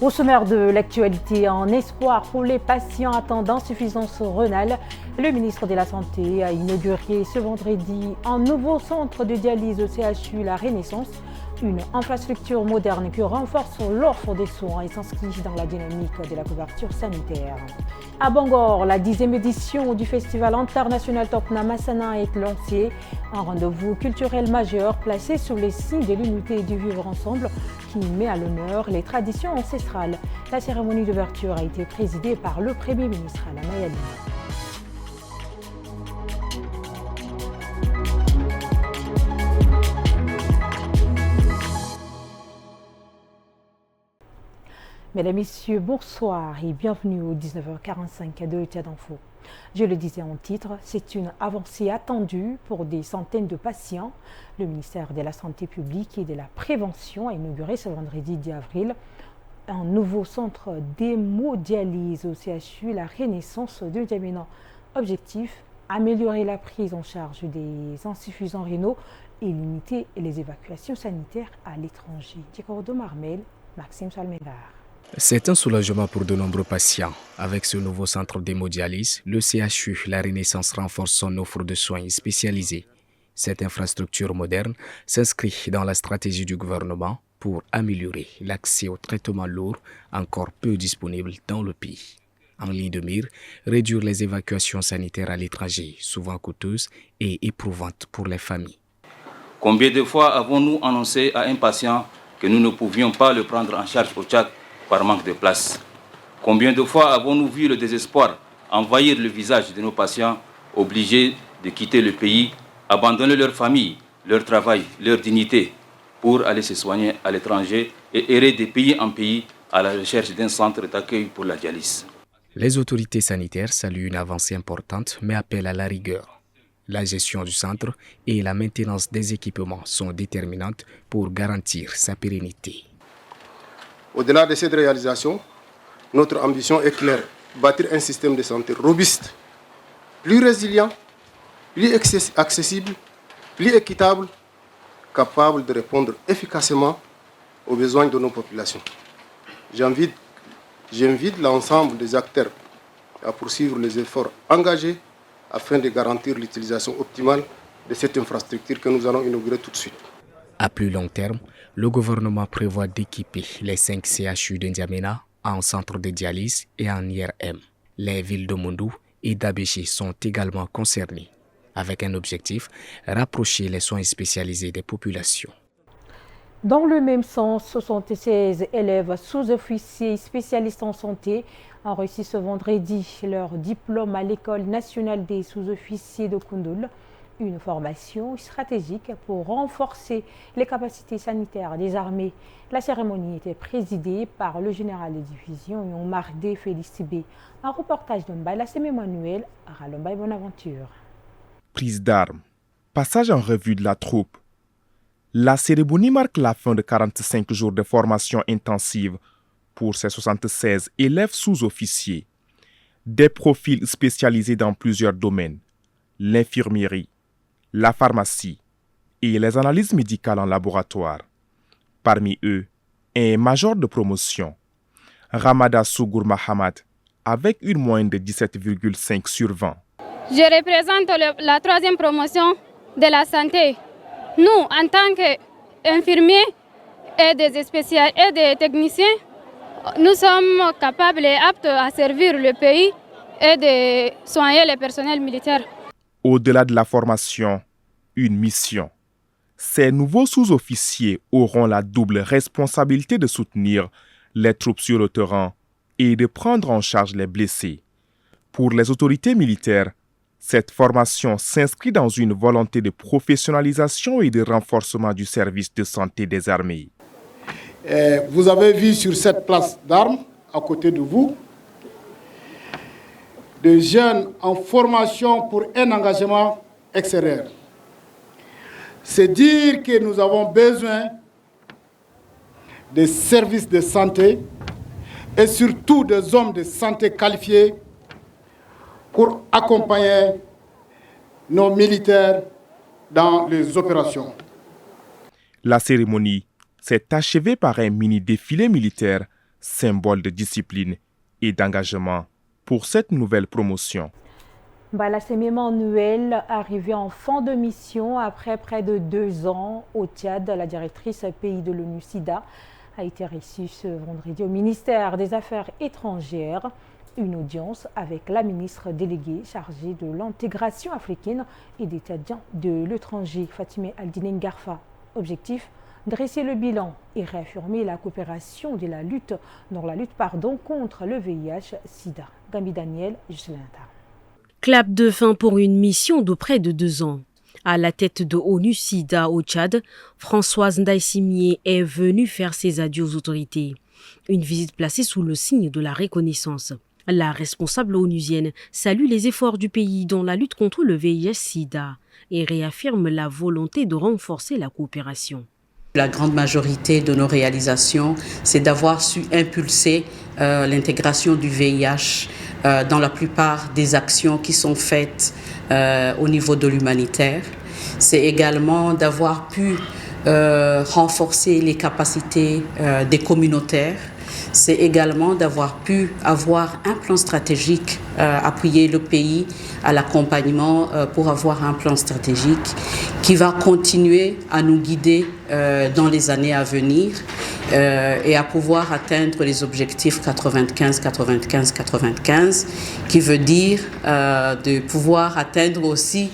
Au sommaire de l'actualité, en espoir pour les patients attendant insuffisance rénale, le ministre de la Santé a inauguré ce vendredi un nouveau centre de dialyse au CHU La Renaissance, une infrastructure moderne qui renforce l'offre des soins et s'inscrit dans la dynamique de la couverture sanitaire. À Bangor, la 10e édition du Festival international Tokna Massana est lancée, un rendez-vous culturel majeur placé sous les signes de l'unité et du vivre ensemble qui met à l'honneur les traditions ancestrales. La cérémonie d'ouverture a été présidée par le Premier ministre Alain Mayali. Mesdames, Messieurs, bonsoir et bienvenue au 19h45 de État d'Info. Je le disais en titre, c'est une avancée attendue pour des centaines de patients. Le ministère de la Santé publique et de la Prévention a inauguré ce vendredi 10 avril un nouveau centre d'hémodialyse au CHU La Renaissance de N'Djamena. Objectif, améliorer la prise en charge des insuffisants rénaux et limiter les évacuations sanitaires à l'étranger. Djikordo Marmel, Maxime Salmengar. C'est un soulagement pour de nombreux patients. Avec ce nouveau centre d'hémodialyse, le CHU La Renaissance renforce son offre de soins spécialisés. Cette infrastructure moderne s'inscrit dans la stratégie du gouvernement pour améliorer l'accès aux traitements lourds encore peu disponibles dans le pays. En ligne de mire, réduire les évacuations sanitaires à l'étranger, souvent coûteuses et éprouvantes pour les familles. Combien de fois avons-nous annoncé à un patient que nous ne pouvions pas le prendre en charge au Tchad par manque de place? Combien de fois avons-nous vu le désespoir envahir le visage de nos patients obligés de quitter le pays, abandonner leur famille, leur travail, leur dignité pour aller se soigner à l'étranger et errer de pays en pays à la recherche d'un centre d'accueil pour la dialyse? Les autorités sanitaires saluent une avancée importante mais appellent à la rigueur. La gestion du centre et la maintenance des équipements sont déterminantes pour garantir sa pérennité. Au-delà de cette réalisation, notre ambition est claire, bâtir un système de santé robuste, plus résilient, plus accessible, plus équitable, capable de répondre efficacement aux besoins de nos populations. J'invite l'ensemble des acteurs à poursuivre les efforts engagés afin de garantir l'utilisation optimale de cette infrastructure que nous allons inaugurer tout de suite. À plus long terme, le gouvernement prévoit d'équiper les 5 CHU de N'Djamena en centre de dialyse et en IRM. Les villes de Mondou et d'Abéché sont également concernées, avec un objectif, rapprocher les soins spécialisés des populations. Dans le même sens, 76 élèves sous-officiers spécialistes en santé ont reçu ce vendredi leur diplôme à l'École nationale des sous-officiers de Koundoul. Une formation stratégique pour renforcer les capacités sanitaires des armées. La cérémonie était présidée par le général de division Yomardé Félicibé. Un reportage de Mbaye Lassem Emmanuel à Ralombaye Bonaventure. Prise d'armes, passage en revue de la troupe. La cérémonie marque la fin de 45 jours de formation intensive pour ces 76 élèves sous-officiers. Des profils spécialisés dans plusieurs domaines, l'infirmerie, la pharmacie et les analyses médicales en laboratoire. Parmi eux, un major de promotion, Ramada Sougour Mahamad, avec une moyenne de 17,5 sur 20. Je représente la 3e promotion de la santé. Nous, en tant qu'infirmiers et des techniciens, nous sommes capables et aptes à servir le pays et de soigner les personnels militaires. Au-delà de la formation, une mission. Ces nouveaux sous-officiers auront la double responsabilité de soutenir les troupes sur le terrain et de prendre en charge les blessés. Pour les autorités militaires, cette formation s'inscrit dans une volonté de professionnalisation et de renforcement du service de santé des armées. Vous avez vu sur cette place d'armes, à côté de vous, des jeunes en formation pour un engagement extérieur. C'est dire que nous avons besoin des services de santé et surtout des hommes de santé qualifiés pour accompagner nos militaires dans les opérations. La cérémonie s'est achevée par un mini-défilé militaire symbole de discipline et d'engagement pour cette nouvelle promotion. L'acheminement annuel arrivé en fin de mission après près de 2 ans au Tchad. La directrice pays de l'ONU SIDA a été reçue ce vendredi au ministère des Affaires étrangères. Une audience avec la ministre déléguée chargée de l'intégration africaine et des Tchadiens de l'étranger, Fatimé Aldine Ngarfa. Objectif, dresser le bilan et réaffirmer la coopération dans la lutte contre le VIH-Sida. Gambi Daniel, Juscelin-Tar. Clap de fin pour une mission de près de 2 ans. À la tête de ONU SIDA au Tchad, Françoise Ndaï-Simié est venue faire ses adieux aux autorités. Une visite placée sous le signe de la reconnaissance. La responsable onusienne salue les efforts du pays dans la lutte contre le VIH-Sida et réaffirme la volonté de renforcer la coopération. La grande majorité de nos réalisations, c'est d'avoir su impulser l'intégration du VIH dans la plupart des actions qui sont faites au niveau de l'humanitaire. C'est également d'avoir pu renforcer les capacités des communautaires. C'est également d'avoir pu avoir un plan stratégique, appuyer le pays à l'accompagnement pour avoir un plan stratégique qui va continuer à nous guider dans les années à venir et à pouvoir atteindre les objectifs 95-95-95, qui veut dire de pouvoir atteindre aussi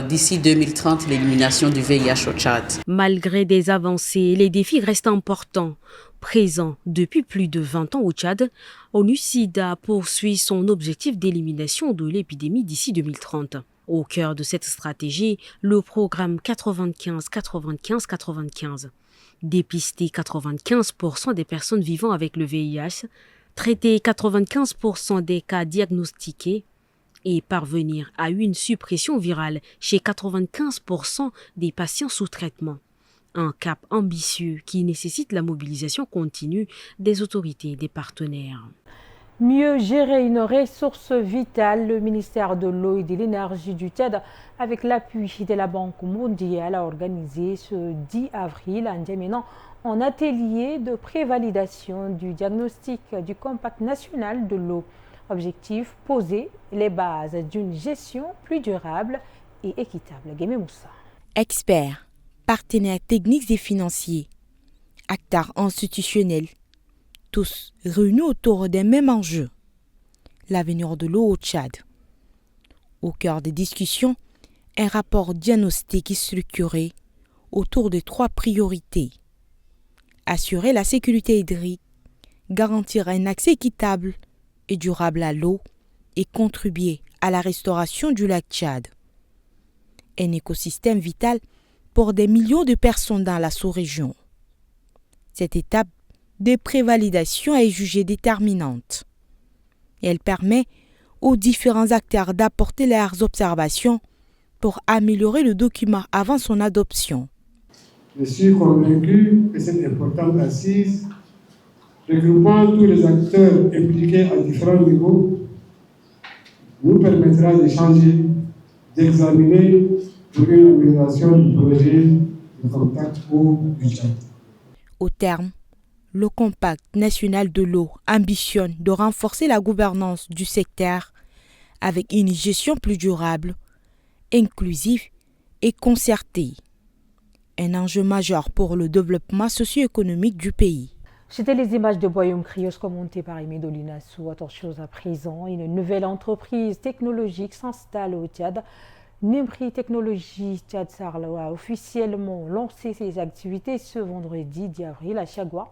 d'ici 2030 l'élimination du VIH au Tchad. Malgré des avancées, les défis restent importants. Présent depuis plus de 20 ans au Tchad, ONU SIDA poursuit son objectif d'élimination de l'épidémie d'ici 2030. Au cœur de cette stratégie, le programme 95-95-95. Dépister 95% des personnes vivant avec le VIH, traiter 95% des cas diagnostiqués et parvenir à une suppression virale chez 95% des patients sous traitement. Un cap ambitieux qui nécessite la mobilisation continue des autorités et des partenaires. Mieux gérer une ressource vitale, le ministère de l'Eau et de l'Énergie du Tchad, avec l'appui de la Banque mondiale, a organisé ce 10 avril à N'Djamena un atelier de prévalidation du diagnostic du Compact national de l'eau. Objectif, poser les bases d'une gestion plus durable et équitable. Guémé Moussa. Experts, partenaires techniques et financiers, acteurs institutionnels, tous réunis autour des mêmes enjeux, l'avenir de l'eau au Tchad. Au cœur des discussions, un rapport diagnostique structuré autour de 3 priorités. Assurer la sécurité hydrique, garantir un accès équitable et durable à l'eau et contribuer à la restauration du lac Tchad. Un écosystème vital pour des millions de personnes dans la sous-région. Cette étape de prévalidation est jugée déterminante. Elle permet aux différents acteurs d'apporter leurs observations pour améliorer le document avant son adoption. Je suis convaincu que cette importante assise, regroupant tous les acteurs impliqués à différents niveaux, nous permettra d'échanger, d'examiner pour une amélioration du projet de contact eau du Tchad. Au terme, le Compact national de l'eau ambitionne de renforcer la gouvernance du secteur avec une gestion plus durable, inclusive et concertée. Un enjeu majeur pour le développement socio-économique du pays. C'était les images de Boyoum Krios commentées par Aimé Dolinassou. Attention à présent, une nouvelle entreprise technologique s'installe au Tchad. Nimri Technologies Tchad Sarlo a officiellement lancé ses activités ce vendredi 10 avril à Chagua,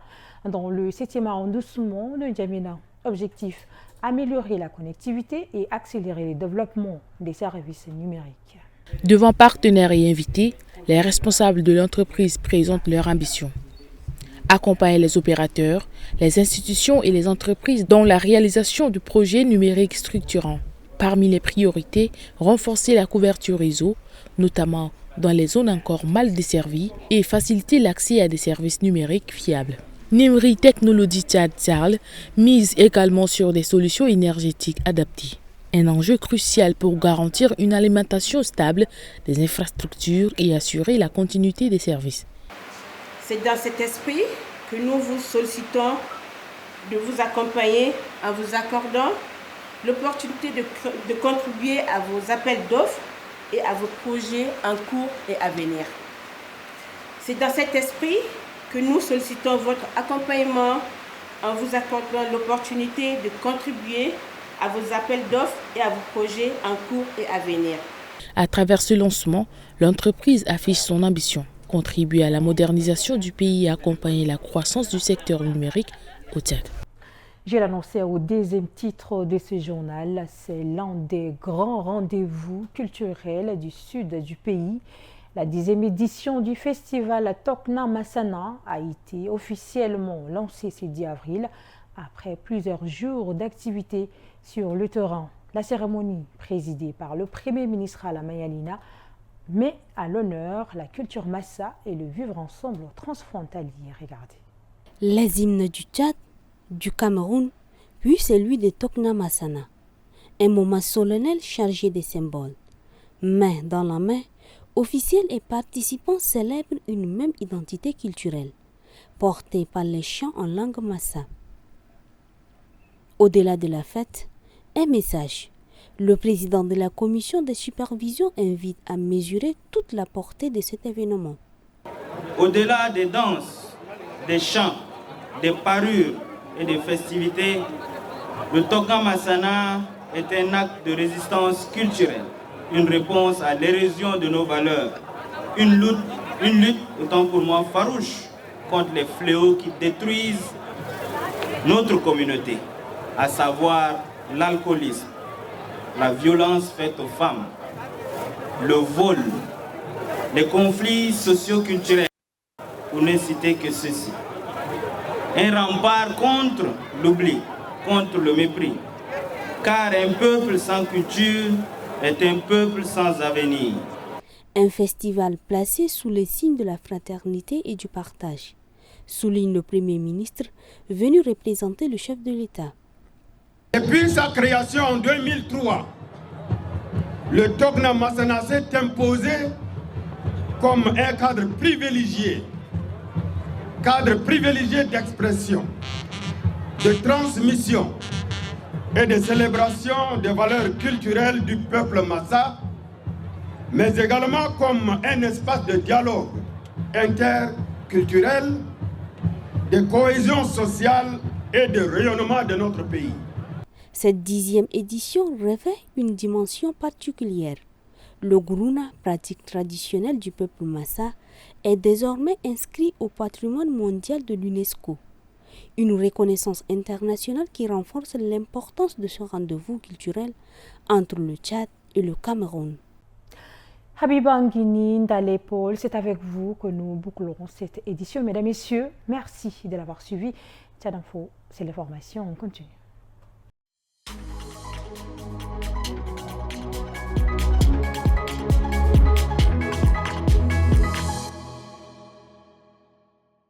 dans le 7e arrondissement de N'Djamena. Objectif, améliorer la connectivité et accélérer le développement des services numériques. Devant partenaires et invités, les responsables de l'entreprise présentent leur ambition. Accompagner les opérateurs, les institutions et les entreprises dans la réalisation de projets numériques structurants. Parmi les priorités, renforcer la couverture réseau, notamment dans les zones encore mal desservies, et faciliter l'accès à des services numériques fiables. Nimri Technologies Tchad Sarl mise également sur des solutions énergétiques adaptées. Un enjeu crucial pour garantir une alimentation stable des infrastructures et assurer la continuité des services. C'est dans cet esprit que nous vous sollicitons de vous accompagner en vous accordant l'opportunité de contribuer à vos appels d'offres et à vos projets en cours et à venir. C'est dans cet esprit que nous sollicitons votre accompagnement en vous accordant l'opportunité de contribuer à vos appels d'offres et à vos projets en cours et à venir. À travers ce lancement, l'entreprise affiche son ambition, contribuer à la modernisation du pays et accompagner la croissance du secteur numérique au Tchad. Je l'annonçais au deuxième titre de ce journal, c'est l'un des grands rendez-vous culturels du sud du pays. La 10e édition du festival Tokna Massana a été officiellement lancée ce 10 avril après plusieurs jours d'activité sur le terrain. La cérémonie, présidée par le Premier ministre Alain Mayalina, met à l'honneur la culture Massa et le vivre ensemble transfrontalier. Regardez. Les hymnes du Tchad, du Cameroun, puis celui de Tokna Massana. Un moment solennel chargé de symboles. Main dans la main, officiels et participants célèbrent une même identité culturelle, portée par les chants en langue Massa. Au-delà de la fête, un message. Le président de la commission de supervision invite à mesurer toute la portée de cet événement. Au-delà des danses, des chants, des parures et des festivités, le Tokna Massana est un acte de résistance culturelle, une réponse à l'érosion de nos valeurs, une lutte autant pour moi farouche contre les fléaux qui détruisent notre communauté, à savoir l'alcoolisme, la violence faite aux femmes, le vol, les conflits socio-culturels, pour ne citer que ceci. Un rempart contre l'oubli, contre le mépris, car un peuple sans culture est un peuple sans avenir. Un festival placé sous le signe de la fraternité et du partage, souligne le Premier ministre, venu représenter le chef de l'État. Depuis sa création en 2003, le Tokna Massana s'est imposé comme un cadre privilégié d'expression, de transmission et de célébration des valeurs culturelles du peuple Massa, mais également comme un espace de dialogue interculturel, de cohésion sociale et de rayonnement de notre pays. Cette 10e édition revêt une dimension particulière. Le Guruna, pratique traditionnelle du peuple Massa, est désormais inscrit au patrimoine mondial de l'UNESCO. Une reconnaissance internationale qui renforce l'importance de ce rendez-vous culturel entre le Tchad et le Cameroun. Habiba Nguini Ndale-Paul, c'est avec vous que nous bouclerons cette édition. Mesdames, Messieurs, merci de l'avoir suivi. Tchad Info, c'est l'information, on continue.